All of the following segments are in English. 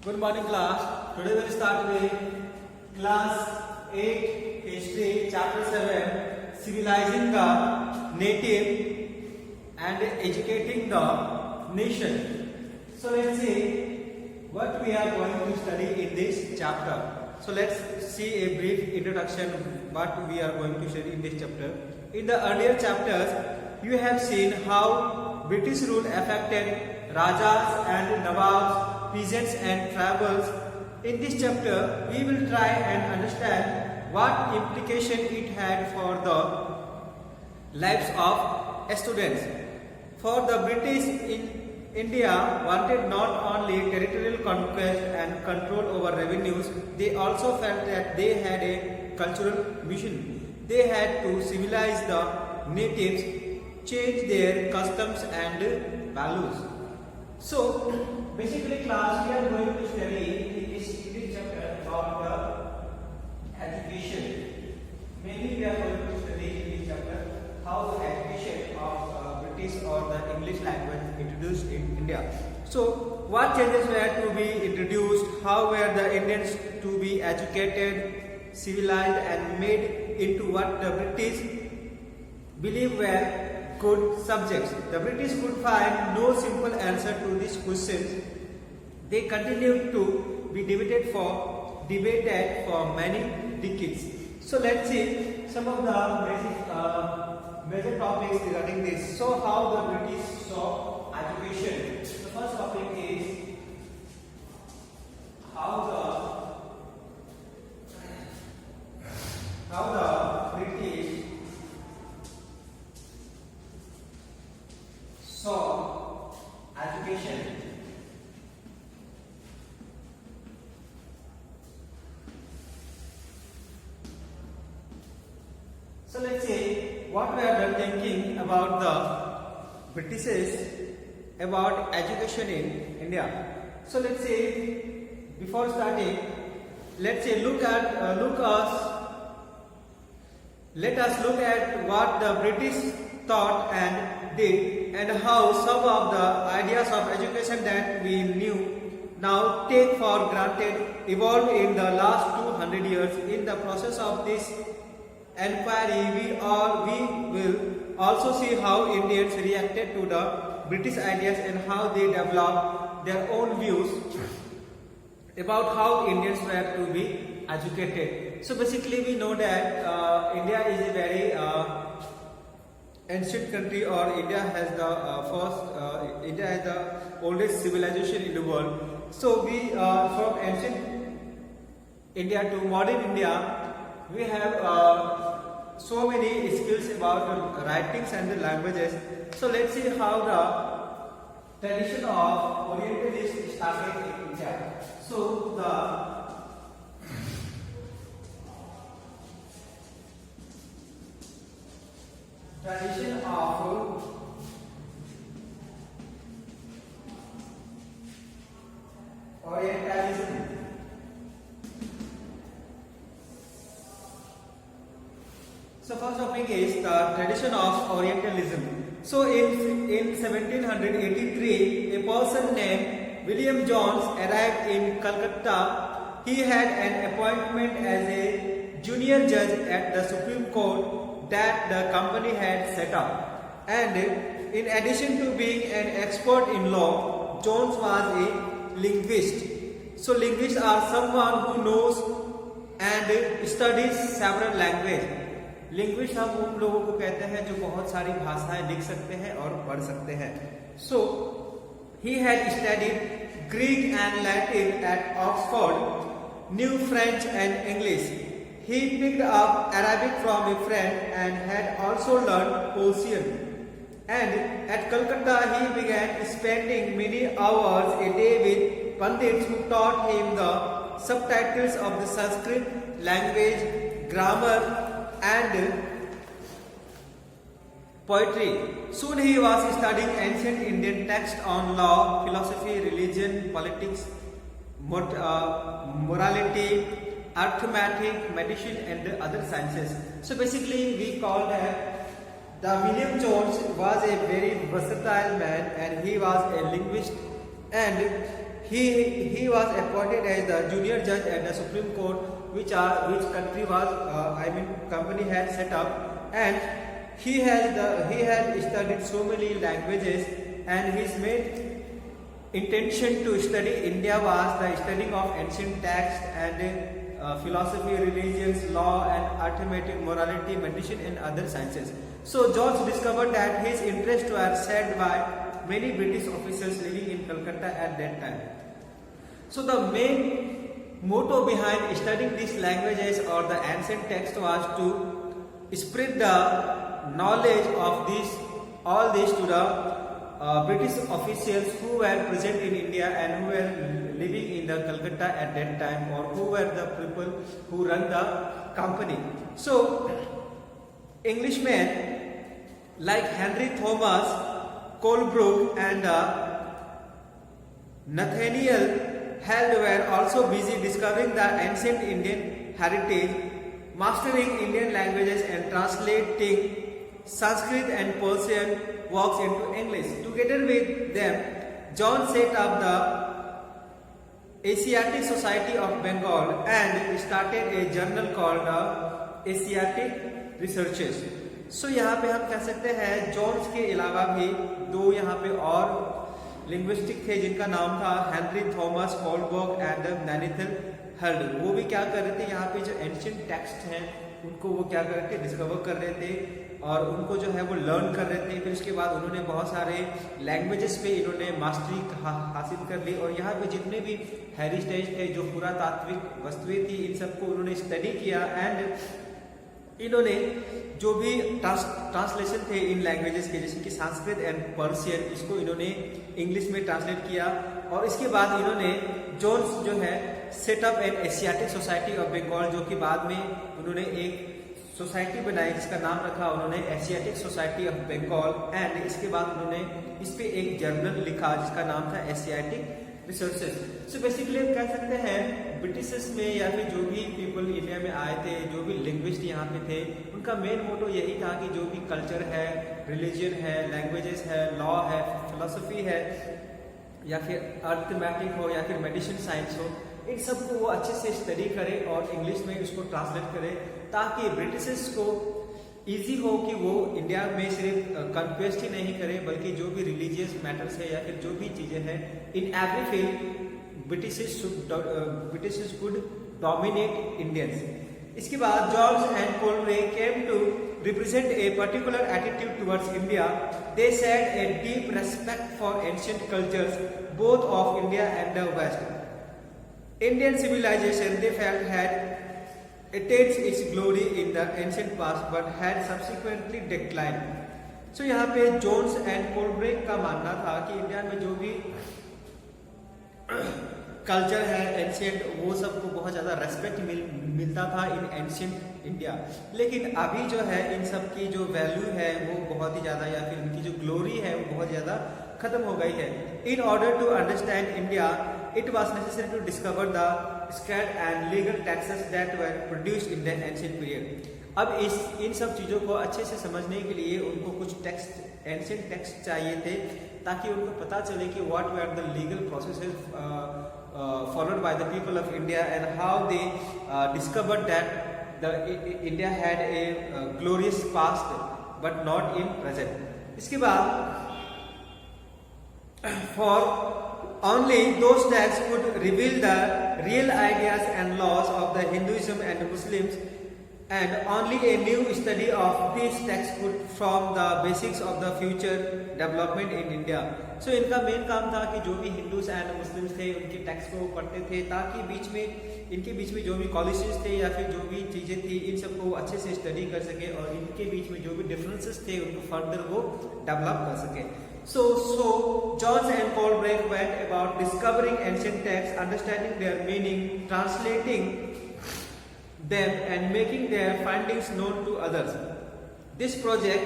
Good morning class. Today we'll start with class 8 history chapter 7 civilizing the native and educating the nation. So let's see what we are going to study in this chapter. So let's see a brief introduction what we are going to study in this chapter. In the earlier chapters you have seen how British rule affected Rajas and Nawabs, peasants and tribals. In this chapter, we will try and understand what implication it had for the lives of students. For the British in India wanted not only territorial conquest and control over revenues, they also felt that they had a cultural mission. They had to civilize the natives, change their customs and values. So, basically class we are going to study in this chapter about the education. Mainly we are going to study in this chapter how the education of British or the English language introduced in India. So, what changes were to be introduced, how were the Indians to be educated, civilized and made into what the British believe were good subjects. The British could find no simple answer to these questions. They continued to be debated for many decades. So let's see some of the major topics regarding this. So how the British saw education. The first topic is how the British saw education. So let's say what we are thinking about the Britishers about education in India. So let's say before starting, let's say let us look at what the British thought and did and how some of the ideas of education that we knew now take for granted evolved in the last 200 years. In the process of this inquiry, we will also see how Indians reacted to the British ideas and how they developed their own views about how Indians were to be educated. So basically we know that India is a very ancient country, or India has the oldest civilization in the world. So we from ancient India to modern India, we have so many skills about the writings and the languages. So let's see how the tradition of Orientalists started in India. So the tradition of Orientalism. So first topic is the tradition of Orientalism. So in 1783, a person named William Jones arrived in Calcutta. He had an appointment as a junior judge at the Supreme Court that the company had set up. And in addition to being an expert in law, Jones was a linguist. So linguists are someone who knows and studies several languages. Linguist हम उन लोगों को कहते हैं जो बहुत सारी भाषाएं लिख सकते हैं और पढ़ सकते हैं. So he had studied Greek and Latin at Oxford, knew French and English. He picked up Arabic from a friend and had also learned Persian. And at Calcutta he began spending many hours a day with Pandits who taught him the subtitles of the Sanskrit language, grammar and poetry. Soon he was studying ancient Indian texts on law, philosophy, religion, politics, morality, arithmetic, medicine and other sciences. So basically we call that the William Jones was a very versatile man and he was a linguist and he was appointed as the junior judge at the Supreme Court, which country was company had set up, and he had studied so many languages, and his main intention to study India was the studying of ancient texts and philosophy, religions, law, and arithmetic, morality, medicine, and other sciences. So George discovered that his interests were shared by many British officials living in Calcutta at that time. So the main motto behind studying these languages or the ancient text was to spread the knowledge of all this to the British officials who were present in India and who were living in the Calcutta at that time, or who were the people who run the company. So Englishmen like Henry Thomas Colebrook and Nathaniel Held were also busy discovering the ancient Indian heritage, mastering Indian languages, and translating Sanskrit and Persian works into English. Together with them, John set up the Asiatic Society of Bengal and started a journal called Asiatic Researches. So यहाँ पे हम कह सकते हैं Johns के अलावा भी दो यहाँ पे और लिंग्विस्टिक थे जिनका नाम था Henry Thomas Kolberg and Nathaniel Hurd. वो भी क्या कर रहे थे, यहाँ पे जो एंशिएंट टेक्स्ट हैं उनको वो क्या कर रहे थे, डिस्कवर कर रहे थे और उनको जो है वो लर्न कर रहे थे। फिर उसके बाद उन्होंने बहुत सारे लैंग्वेजेस पे इन्होंने मास्टरी हासिल कर ली और यहाँ पे जितने भी हेरिटेज थे, जो पुरातात्विक वस्तुएं थी, इन सबको उन्होंने स्टडी किया एंड इन्होंने जो भी ट्रांसलेशन थे इन लैंग्वेजेस के, जैसे कि संस्कृत एंड पर्शियन, इसको इन्होंने इंग्लिश में ट्रांसलेट किया और इसके बाद इन्होंने जोन्स जो है setup an Asiatic Society of Bengal, जो कि बाद में उन्होंने एक सोसाइटी बनाई जिसका नाम रखा उन्होंने Asiatic Society of Bengal and इसके बाद उन्होंने इस पे एक जर्नल लिखा जिसका नाम था एशियाटिक रिसोर्सेज। सो बेसिकली हम कह सकते हैं ब्रिटिशर्स में या फिर जो भी पीपल इंडिया में आए थे, जो भी लिंग्विस्ट यहाँ पे थे, उनका मेन मोटो यही था कि जो भी कल्चर है, रिलीजन है, लैंग्वेजेस है, लॉ है, फिलोसफी है, या फिर अर्थमेटिक हो या फिर मेडिसिन साइंस हो, इन सबको वो अच्छे से स्टडी करे और इंग्लिश में उसको ट्रांसलेट करे ताकि ब्रिटिशर्स को इजी हो कि वो इंडिया में सिर्फ कन्क्वेस्ट ही नहीं करे बल्कि जो भी रिलीजियस मैटर्स है या फिर जो भी चीजें हैं, in every field Britishers could dominate Indians. इसके बाद Jones and Colebrooke came to represent a particular attitude towards India. They shared a deep respect for ancient cultures both of India and the West. Indian civilization, they felt, had attained its glory in the ancient past but had subsequently declined. So यहाँ पे Jones and callbreak का मानना था कि India में जो भी culture है एंशिएंट, वो सबको बहुत ज़्यादा रेस्पेक्ट मिलता था इन एंशिएंट इंडिया, लेकिन अभी जो है इन सब की जो वैल्यू है वो बहुत ही ज़्यादा या फिर इनकी जो ग्लोरी है वो बहुत ज़्यादा खत्म हो गई है। In order to understand India it was necessary to discover the script and legal texts that were produced in the ancient period. अब इन सब चीज़ों को अच्छे से समझने के लिए उनको कुछ टेक्स्ट, एंशिएंट टेक्स्ट चाहिए थे ताकि उनको पता चले कि what were the legal processes followed by the people of India and how they discovered that India had a glorious past but not in present. इसके बाद for only those texts could reveal the real ideas and laws of the Hinduism and Muslims, and only a new study of these texts could form the basics of the future development in India. So इनका main काम था कि जो भी Hindus and Muslims थे उनके text को पढ़ते थे ताकि इनके बीच में जो भी कॉलेजेस थे या फिर जो भी चीज़ें थी इन सबको अच्छे से स्टडी कर सके और इनके बीच में जो भी डिफरेंसेस थे उनको फर्दर वो डेवलप कर सके। So Jones and Colebrook went about discovering ancient texts, understanding their meaning, translating them and making their findings known to others. This project,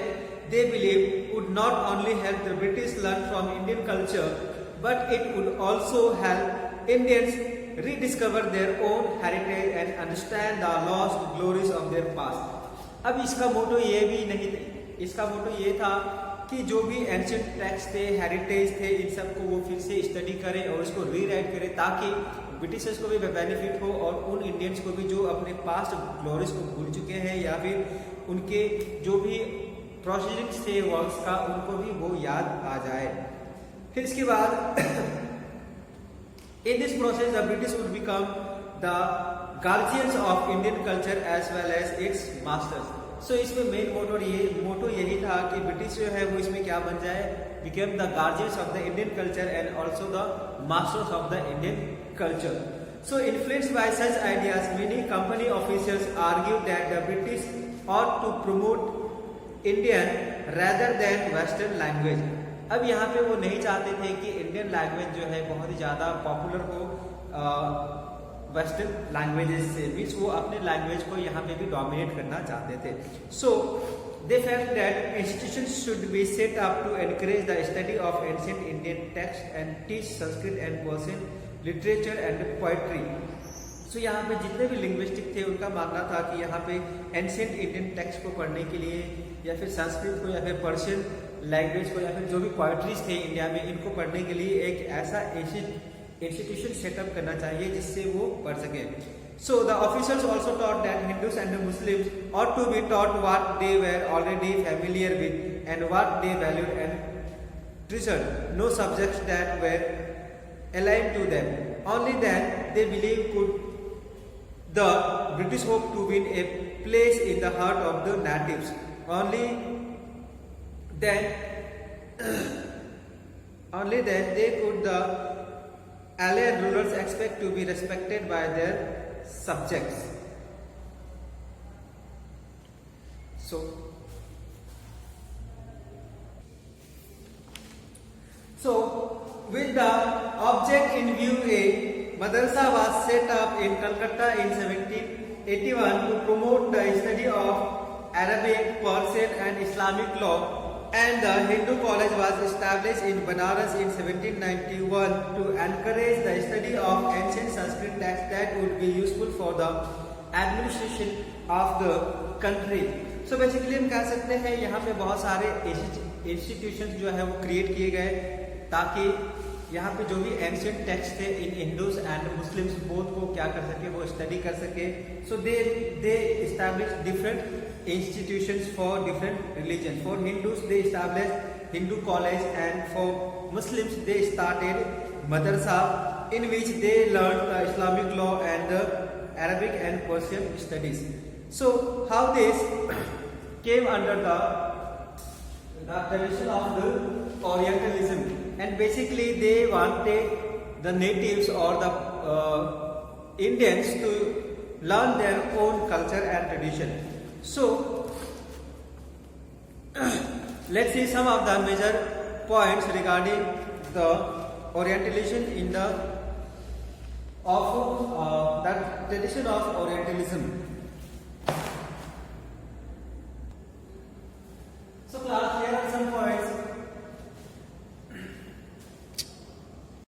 they believed, would not only help the British learn from Indian culture, but it would also help Indians rediscover their own heritage and understand the lost glories of their past. अब इसका मोटो ये था कि जो भी ancient text थे, heritage थे, इन सबको वो फिर से स्टडी करें और उसको रीराइट करें, ताकि ब्रिटिशर्स को भी बेनिफिट हो और उन इंडियंस को भी जो अपने पास्ट ग्लोरीज को भूल चुके हैं या फिर उनके जो भी प्रोसीडिंग्स थे वर्क्स का, उनको भी वो याद आ जाए। फिर इसके बाद in this process the British would become the guardians of Indian culture as well as its masters. So इसमें मेन मोटो यही था कि ब्रिटिश जो है वो इसमें क्या बन जाए, became the guardians of the Indian culture and also the masters of the Indian culture. So influenced by such ideas, many company officials argued that the British ought to promote Indian rather than Western language. अब यहाँ पे वो नहीं चाहते थे कि Indian language जो है बहुत ही ज़्यादा पॉपुलर हो वेस्टर्न लैंग्वेजेस से, मीन्स वो अपने लैंग्वेज को यहाँ पे भी डोमिनेट करना चाहते थे। So they felt that institutions should be set up to encourage the study of ancient Indian texts and teach Sanskrit and Persian literature and poetry. So यहाँ पे जितने भी लिंग्विस्टिक थे उनका मानना था कि यहाँ पे एंशिएंट इंडियन टेक्स्ट को पढ़ने के लिए या फिर संस्कृत को या फिर पर्शियन लैंग्वेज को या फिर जो भी पोएट्रीज थे इंडिया में, इनको पढ़ने के लिए एक ऐसा इंस्टीट्यूशन सेटअप करना चाहिए जिससे वो पढ़ सके। So the officers also taught that Hindus and Muslims ought to be taught what they were already familiar with and what they valued and treasured, no subjects that were aligned to them. Only then they believe could the British hope to win a place in the heart of the natives. Only then they could the allied rulers expect to be respected by their subjects. So with the object in view, a madrasa was set up in Calcutta in 1781 to promote the study of Arabic, Persian and Islamic law, and the Hindu college was established in Banaras in 1791 to encourage the study of ancient Sanskrit texts that would be useful for the administration of the country. So basically हम कह सकते हैं यहाँ पे बहुत सारे institutions जो है वो क्रिएट किए गए ताकि यहाँ पे जो भी एंशिएंट टेक्स्ट थे इन हिंदूज एंड मुस्लिम्स बोथ को क्या कर सके, वो स्टडी कर सके। So they establish different institutions for different religion. For Hindus they establish Hindu College and for Muslims they started madrasa in which they learn the Islamic law and the Arabic and Persian studies. So how this came under the tradition of the Orientalism, and basically they wanted the natives or the Indians to learn their own culture and tradition. So let's see some of the major points regarding the Orientalism in the that tradition of Orientalism.